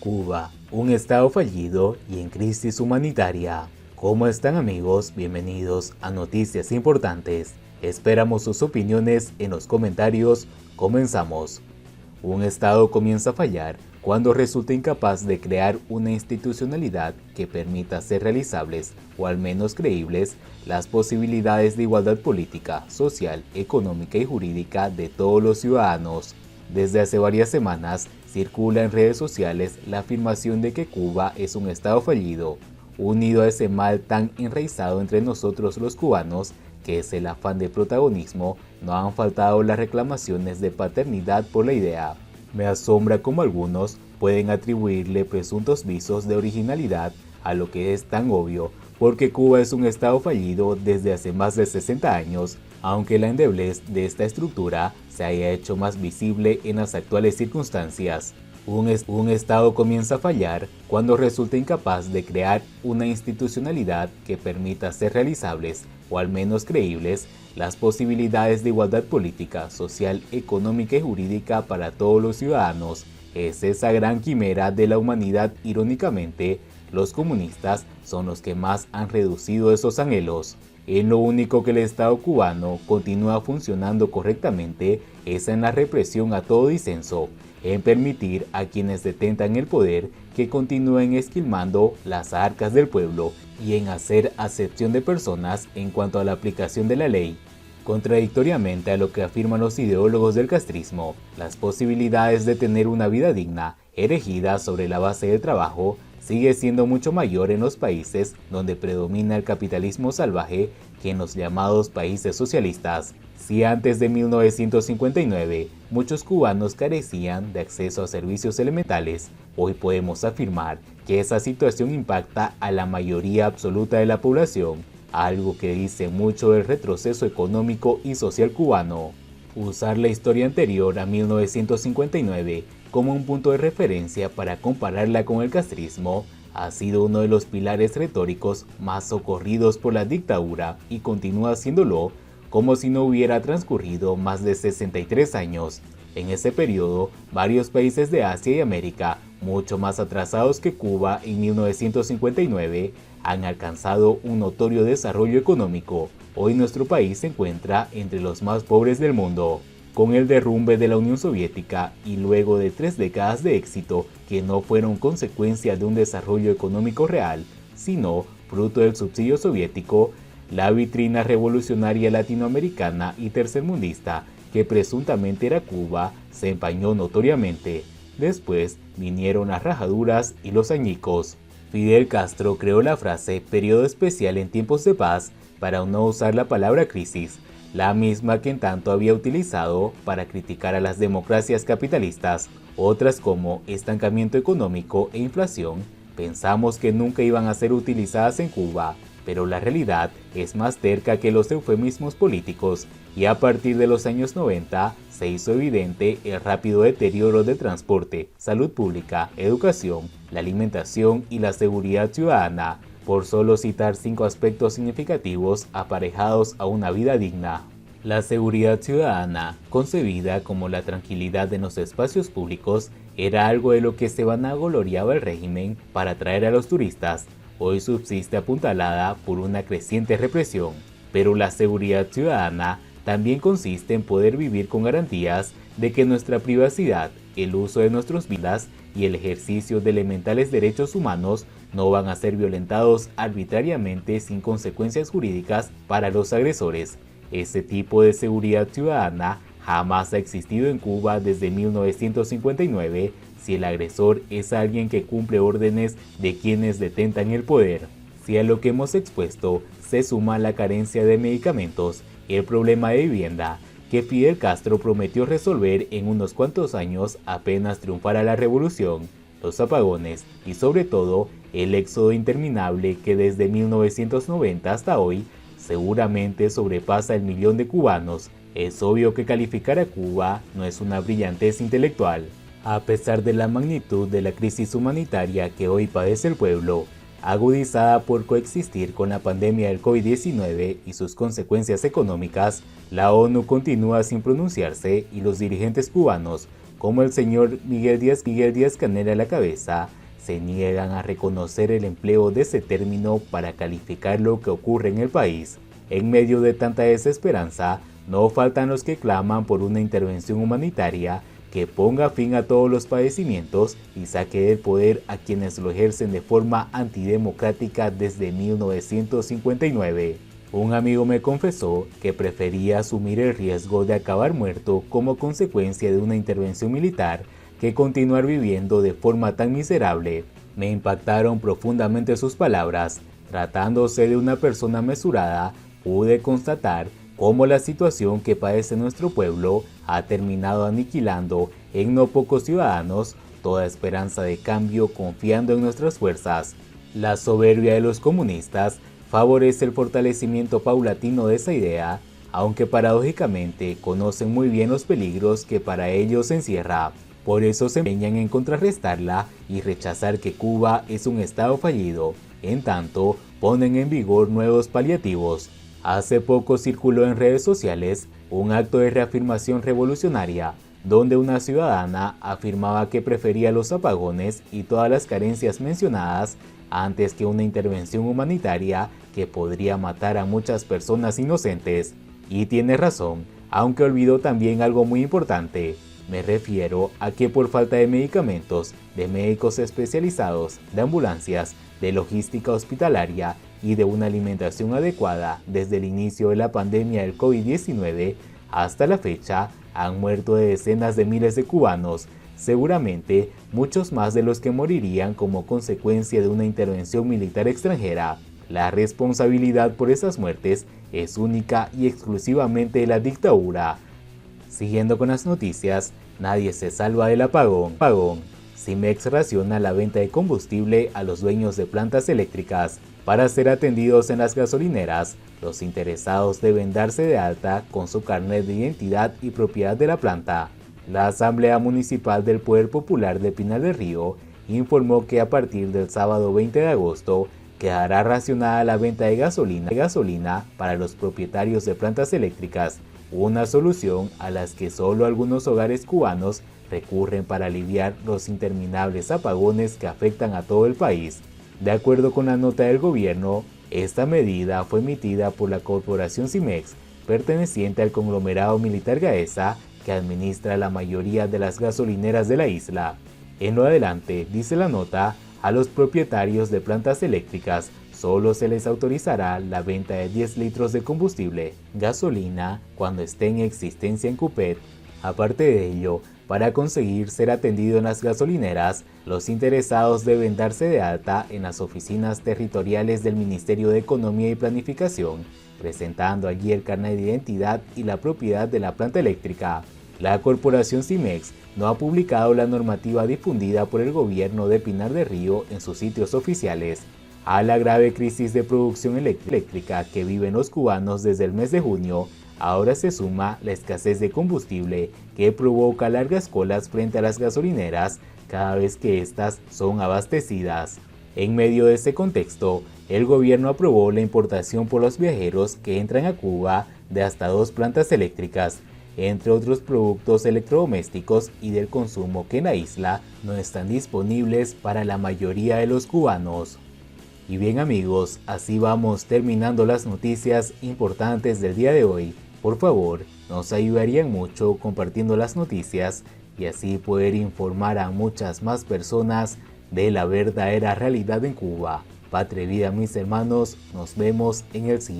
Cuba, un estado fallido y en crisis humanitaria. ¿Cómo están amigos? Bienvenidos a Noticias Importantes. Esperamos sus opiniones en los comentarios. Comenzamos. Un estado comienza a fallar cuando resulta incapaz de crear una institucionalidad que permita ser realizables, o al menos creíbles, las posibilidades de igualdad política, social, económica y jurídica de todos los ciudadanos. Desde hace varias semanas circula en redes sociales la afirmación de que Cuba es un estado fallido. Unido a ese mal tan enraizado entre nosotros los cubanos, que es el afán de protagonismo, no han faltado las reclamaciones de paternidad por la idea. Me asombra cómo algunos pueden atribuirle presuntos visos de originalidad a lo que es tan obvio, porque Cuba es un estado fallido desde hace más de 60 años, aunque la endeblez de esta estructura se haya hecho más visible en las actuales circunstancias. Un Estado comienza a fallar cuando resulta incapaz de crear una institucionalidad que permita ser realizables, o al menos creíbles, las posibilidades de igualdad política, social, económica y jurídica para todos los ciudadanos. Es esa gran quimera de la humanidad. Irónicamente, los comunistas son los que más han reducido esos anhelos. En lo único que el Estado cubano continúa funcionando correctamente es en la represión a todo disenso, en permitir a quienes detentan el poder que continúen esquilmando las arcas del pueblo y en hacer acepción de personas en cuanto a la aplicación de la ley. Contradictoriamente a lo que afirman los ideólogos del castrismo, las posibilidades de tener una vida digna, erigida sobre la base del trabajo, sigue siendo mucho mayor en los países donde predomina el capitalismo salvaje que en los llamados países socialistas. Si antes de 1959 muchos cubanos carecían de acceso a servicios elementales, hoy podemos afirmar que esa situación impacta a la mayoría absoluta de la población, algo que dice mucho del retroceso económico y social cubano. Usar la historia anterior a 1959 como un punto de referencia para compararla con el castrismo ha sido uno de los pilares retóricos más socorridos por la dictadura y continúa haciéndolo como si no hubiera transcurrido más de 63 años. En ese periodo, varios países de Asia y América, mucho más atrasados que Cuba en 1959, han alcanzado un notorio desarrollo económico. Hoy nuestro país se encuentra entre los más pobres del mundo. Con el derrumbe de la Unión Soviética y luego de 3 décadas de éxito que no fueron consecuencia de un desarrollo económico real, sino fruto del subsidio soviético, la vitrina revolucionaria latinoamericana y tercermundista que presuntamente era Cuba se empañó notoriamente. Después vinieron las rajaduras y los añicos. Fidel Castro creó la frase periodo especial en tiempos de paz para no usar la palabra crisis, la misma que en tanto había utilizado para criticar a las democracias capitalistas. Otras como estancamiento económico e inflación pensamos que nunca iban a ser utilizadas en Cuba, pero la realidad es más terca que los eufemismos políticos y a partir de los años 90 se hizo evidente el rápido deterioro del transporte, salud pública, educación, la alimentación y la seguridad ciudadana, por solo citar 5 aspectos significativos aparejados a una vida digna. La seguridad ciudadana, concebida como la tranquilidad en los espacios públicos, era algo de lo que se vanagloriaba el régimen para atraer a los turistas. Hoy subsiste apuntalada por una creciente represión, pero la seguridad ciudadana también consiste en poder vivir con garantías de que nuestra privacidad, el uso de nuestras vidas y el ejercicio de elementales derechos humanos no van a ser violentados arbitrariamente sin consecuencias jurídicas para los agresores. Ese tipo de seguridad ciudadana jamás ha existido en Cuba desde 1959 si el agresor es alguien que cumple órdenes de quienes detentan el poder. Si a lo que hemos expuesto se suma la carencia de medicamentos y el problema de vivienda, que Fidel Castro prometió resolver en unos cuantos años apenas triunfara la revolución, los apagones y sobre todo el éxodo interminable que desde 1990 hasta hoy seguramente sobrepasa el 1.000.000 de cubanos, es obvio que calificar a Cuba no es una brillantez intelectual. A pesar de la magnitud de la crisis humanitaria que hoy padece el pueblo, agudizada por coexistir con la pandemia del COVID-19 y sus consecuencias económicas, la ONU continúa sin pronunciarse y los dirigentes cubanos como el señor Miguel Díaz-Canel a la cabeza, se niegan a reconocer el empleo de ese término para calificar lo que ocurre en el país. En medio de tanta desesperanza, no faltan los que claman por una intervención humanitaria que ponga fin a todos los padecimientos y saque del poder a quienes lo ejercen de forma antidemocrática desde 1959. Un amigo me confesó que prefería asumir el riesgo de acabar muerto como consecuencia de una intervención militar que continuar viviendo de forma tan miserable. Me impactaron profundamente sus palabras. Tratándose de una persona mesurada, pude constatar cómo la situación que padece nuestro pueblo ha terminado aniquilando en no pocos ciudadanos toda esperanza de cambio confiando en nuestras fuerzas. La soberbia de los comunistas favorece el fortalecimiento paulatino de esa idea, aunque paradójicamente conocen muy bien los peligros que para ellos encierra. Por eso se empeñan en contrarrestarla y rechazar que Cuba es un estado fallido. En tanto, ponen en vigor nuevos paliativos. Hace poco circuló en redes sociales un acto de reafirmación revolucionaria, donde una ciudadana afirmaba que prefería los apagones y todas las carencias mencionadas antes que una intervención humanitaria que podría matar a muchas personas inocentes. Y tiene razón, aunque olvidó también algo muy importante. Me refiero a que por falta de medicamentos, de médicos especializados, de ambulancias, de logística hospitalaria y de una alimentación adecuada desde el inicio de la pandemia del COVID-19 hasta la fecha, han muerto decenas de miles de cubanos, seguramente muchos más de los que morirían como consecuencia de una intervención militar extranjera. La responsabilidad por esas muertes es única y exclusivamente de la dictadura. Siguiendo con las noticias, nadie se salva del apagón. Cimex raciona la venta de combustible a los dueños de plantas eléctricas. Para ser atendidos en las gasolineras, los interesados deben darse de alta con su carnet de identidad y propiedad de la planta. La Asamblea Municipal del Poder Popular de Pinar del Río informó que a partir del sábado 20 de agosto quedará racionada la venta de gasolina para los propietarios de plantas eléctricas, una solución a las que solo algunos hogares cubanos recurren para aliviar los interminables apagones que afectan a todo el país. De acuerdo con la nota del gobierno, esta medida fue emitida por la corporación Cimex, perteneciente al conglomerado militar Gaesa, que administra la mayoría de las gasolineras de la isla. En lo adelante, dice la nota, a los propietarios de plantas eléctricas solo se les autorizará la venta de 10 litros de combustible, gasolina, cuando esté en existencia en Cupet. Aparte de ello, para conseguir ser atendido en las gasolineras, los interesados deben darse de alta en las oficinas territoriales del Ministerio de Economía y Planificación, presentando allí el carnet de identidad y la propiedad de la planta eléctrica. La corporación Cimex no ha publicado la normativa difundida por el gobierno de Pinar del Río en sus sitios oficiales. A la grave crisis de producción eléctrica que viven los cubanos desde el mes de junio, ahora se suma la escasez de combustible que provoca largas colas frente a las gasolineras cada vez que éstas son abastecidas. En medio de ese contexto, el gobierno aprobó la importación por los viajeros que entran a Cuba de hasta 2 plantas eléctricas, entre otros productos electrodomésticos y del consumo que en la isla no están disponibles para la mayoría de los cubanos. Y bien amigos, así vamos terminando las noticias importantes del día de hoy. Por favor, nos ayudarían mucho compartiendo las noticias y así poder informar a muchas más personas de la verdadera realidad en Cuba. Patria y vida mis hermanos, nos vemos en el siguiente.